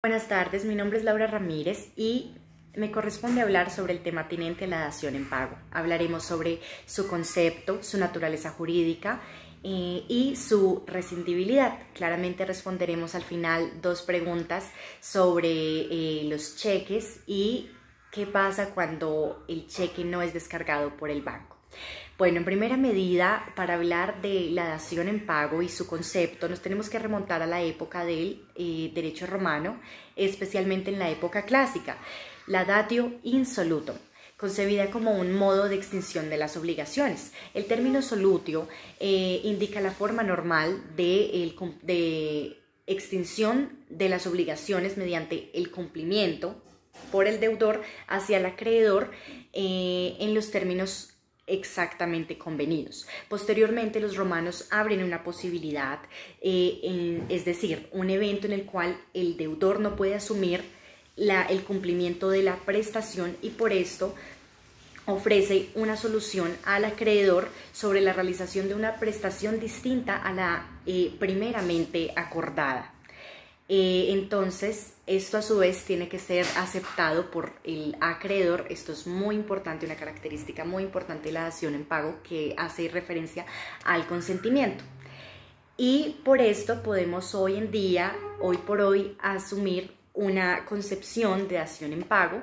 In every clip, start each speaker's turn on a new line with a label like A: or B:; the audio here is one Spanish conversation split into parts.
A: Buenas tardes, mi nombre es Laura Ramírez y me corresponde hablar sobre el tema atinente a la dación en pago. Hablaremos sobre su concepto, su naturaleza jurídica y su rescindibilidad. Claramente responderemos al final dos preguntas sobre los cheques y qué pasa cuando el cheque no es descargado por el banco. Bueno, en primera medida, para hablar de la dación en pago y su concepto, nos tenemos que remontar a la época del derecho romano, especialmente en la época clásica, la datio insolutum, concebida como un modo de extinción de las obligaciones. El término solutio indica la forma normal de extinción de las obligaciones mediante el cumplimiento por el deudor hacia el acreedor en los términos exactamente convenidos. Posteriormente los romanos abren una posibilidad, es decir, un evento en el cual el deudor no puede asumir el cumplimiento de la prestación y por esto ofrece una solución al acreedor sobre la realización de una prestación distinta a la primeramente acordada. Entonces, esto a su vez tiene que ser aceptado por el acreedor. Esto es muy importante, una característica muy importante de la dación en pago que hace referencia al consentimiento. Y por esto podemos hoy en día, hoy por hoy, asumir una concepción de dación en pago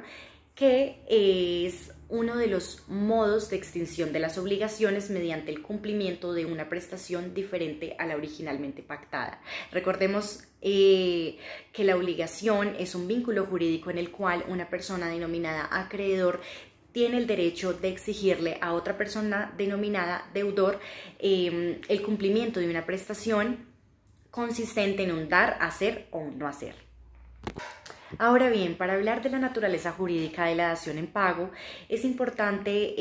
A: que es uno de los modos de extinción de las obligaciones mediante el cumplimiento de una prestación diferente a la originalmente pactada. Recordemos que la obligación es un vínculo jurídico en el cual una persona denominada acreedor tiene el derecho de exigirle a otra persona denominada deudor el cumplimiento de una prestación consistente en un dar, hacer o no hacer. Ahora bien, para hablar de la naturaleza jurídica de la dación en pago, es importante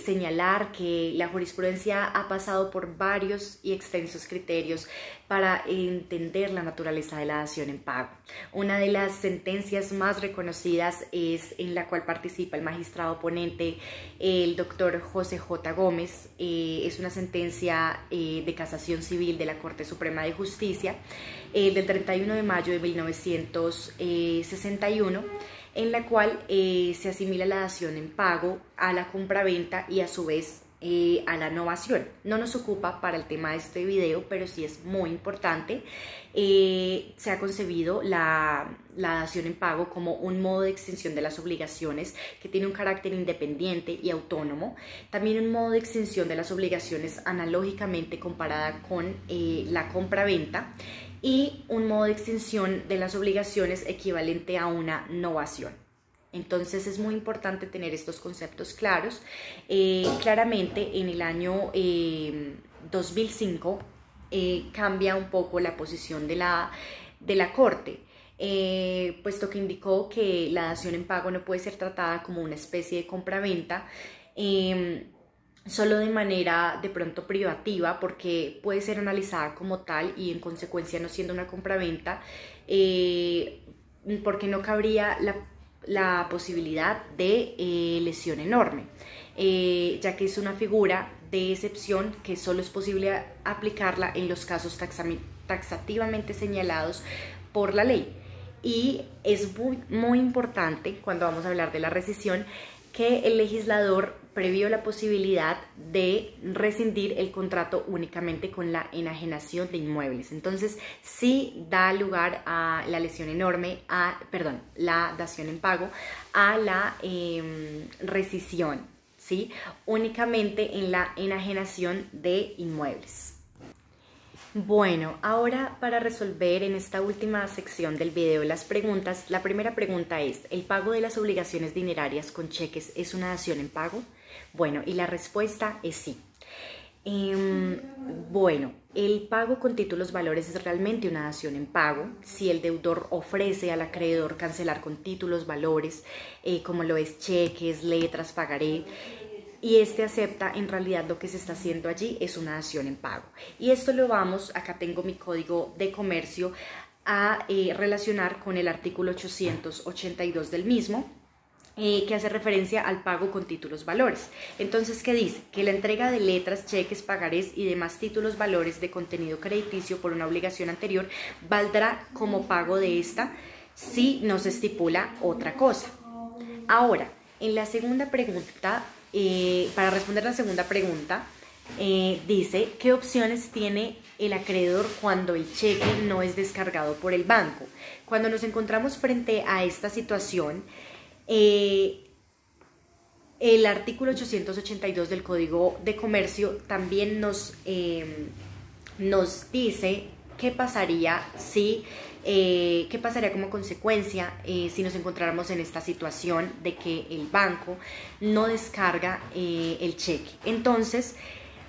A: señalar que la jurisprudencia ha pasado por varios y extensos criterios para entender la naturaleza de la dación en pago. Una de las sentencias más reconocidas es en la cual participa el magistrado ponente, el doctor José J. Gómez. Es una sentencia de casación civil de la Corte Suprema de Justicia del 31 de mayo de 1961, en la cual se asimila la dación en pago a la compraventa y a su vez a la novación. No nos ocupa para el tema de este video, pero sí es muy importante. Se ha concebido la dación en pago como un modo de extinción de las obligaciones que tiene un carácter independiente y autónomo. También un modo de extinción de las obligaciones analógicamente comparada con la compraventa y un modo de extinción de las obligaciones equivalente a una novación. Entonces es muy importante tener estos conceptos claros. Claramente en el año 2005 cambia un poco la posición de la Corte, puesto que indicó que la dación en pago no puede ser tratada como una especie de compraventa, solo de manera de pronto privativa, porque puede ser analizada como tal y en consecuencia no siendo una compraventa, porque no cabría la posibilidad de lesión enorme, ya que es una figura de excepción que solo es posible aplicarla en los casos taxativamente señalados por la ley. Y es muy importante cuando vamos a hablar de la rescisión que el legislador previó la posibilidad de rescindir el contrato únicamente con la enajenación de inmuebles. Entonces, sí da lugar a la lesión enorme, la dación en pago, a la rescisión, ¿sí? Únicamente en la enajenación de inmuebles. Bueno, ahora para resolver en esta última sección del video las preguntas, la primera pregunta es: ¿el pago de las obligaciones dinerarias con cheques es una dación en pago? Bueno, y la respuesta es sí. Bueno, el pago con títulos valores es realmente una dación en pago si el deudor ofrece al acreedor cancelar con títulos valores, como lo es cheques, letras, pagaré, y este acepta, en realidad lo que se está haciendo allí es una dación en pago. Y esto lo vamos, acá tengo mi código de comercio, a relacionar con el artículo 882 del mismo, que hace referencia al pago con títulos valores. Entonces, ¿qué dice? Que la entrega de letras, cheques, pagarés y demás títulos valores de contenido crediticio por una obligación anterior valdrá como pago de esta si no se estipula otra cosa. Ahora, en la segunda pregunta, para responder la segunda pregunta, dice, ¿qué opciones tiene el acreedor cuando el cheque no es descargado por el banco? Cuando nos encontramos frente a esta situación, el artículo 882 del Código de Comercio también nos dice qué pasaría si qué pasaría como consecuencia si nos encontráramos en esta situación de que el banco no descarga el cheque. Entonces,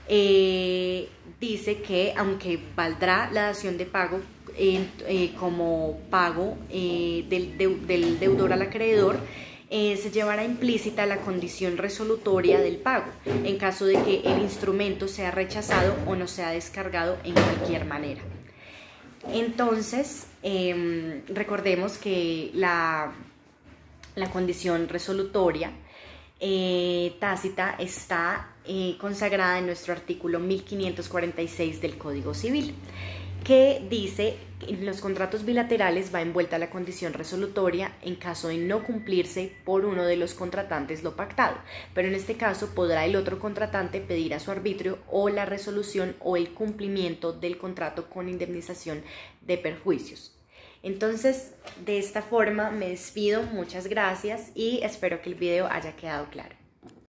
A: dice que aunque valdrá la dación de pago como pago del deudor al acreedor, se llevará implícita la condición resolutoria del pago en caso de que el instrumento sea rechazado o no sea descargado en cualquier manera. Entonces, recordemos que la condición resolutoria tácita está consagrada en nuestro artículo 1546 del Código Civil, que dice que en los contratos bilaterales va envuelta la condición resolutoria en caso de no cumplirse por uno de los contratantes lo pactado, pero en este caso podrá el otro contratante pedir a su arbitrio o la resolución o el cumplimiento del contrato con indemnización de perjuicios. Entonces, de esta forma me despido, muchas gracias y espero que el video haya quedado claro.